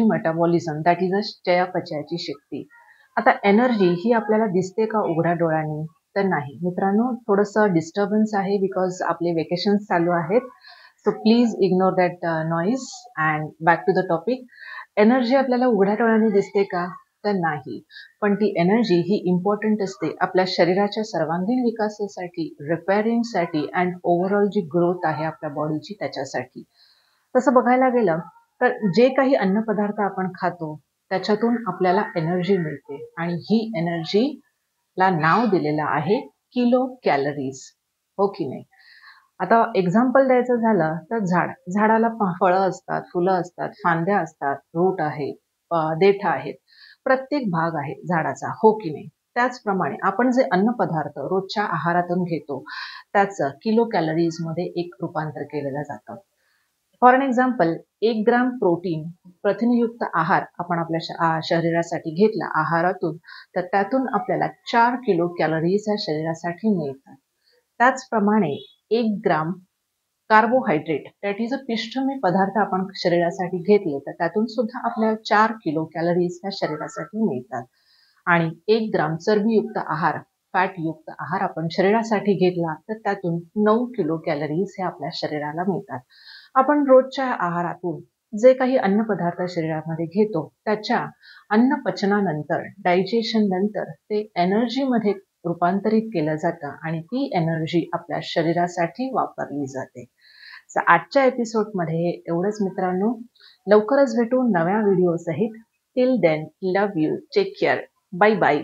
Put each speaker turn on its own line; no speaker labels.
Metabolism that is a चयापचयाची शक्ती. आता energy ही आपल्याला दिसते का उघड्या डोळ्यांनी? तर नाही. मित्रांनो, थोडंसं डिस्टर्बन्स आहे बिकॉज आपले वेकेशन्स चालू आहेत. So please ignore that noise and back to the topic. Energy आपल्याला उघड्या डोळ्यांनी दिसते का? तर नाही. पण ती एनर्जी ही इम्पॉर्टंट असते आपल्या शरीराच्या सर्वांगीण विकासासाठी, रिपेअरिंगसाठी अँड ओव्हरऑल जी ग्रोथ आहे आपल्या बॉडीची त्याच्यासाठी. तसं बघायला गेलं तर जे काही अन्नपदार्थ आपण खातो त्याच्यातून आपल्याला एनर्जी मिळते आणि ही एनर्जीला नाव दिलेलं आहे किलो कॅलरीज. हो की नाही? आता एक्झाम्पल द्यायचं झालं तर झाडाला फळं असतात, फुलं असतात, फांद्या असतात, रूट आहे, देठ आहेत, प्रत्येक भाग आहे झाडाचा. हो की नाही? त्याचप्रमाणे आपण जे अन्नपदार्थ रोजच्या आहारातून घेतो त्याचं किलो कॅलरीज मध्ये एक रूपांतर केलेलं जातं. For an example, 1 gram protein प्रथिनयुक्त आहार आपण आपल्या शरीरासाठी घेतला आहारातून, तर त्यातून आपल्याला 4 किलो कॅलरीज या शरीरासाठी मिळतात. त्याचप्रमाणे 1 ग्राम कार्बोहायड्रेट दॅट इज अ पिष्टमय पदार्थ आपण शरीरासाठी घेतले तर त्यातून सुद्धा आपल्याला 4 किलो कॅलरीज या शरीरासाठी मिळतात. आणि 1 ग्राम चरबीयुक्त आहार, फॅटयुक्त आहार आपण शरीरासाठी घेतला तर त्यातून 9 किलो कॅलरीज हे आपल्या शरीराला मिळतात. आपण रोजच्या आहारातून जे काही अन्नपदार्थ शरीरामध्ये घेतो त्याच्या अन्नपचनानंतर, डायजेशन नंतर ते एनर्जीमध्ये रूपांतरित केलं जातं आणि ती एनर्जी आपल्या शरीरासाठी वापरली जाते. आजच्या एपिसोडमध्ये एवढंच मित्रांनो. लवकरच भेटू नव्या व्हिडिओ सहित. Till then, love you, take care, bye bye.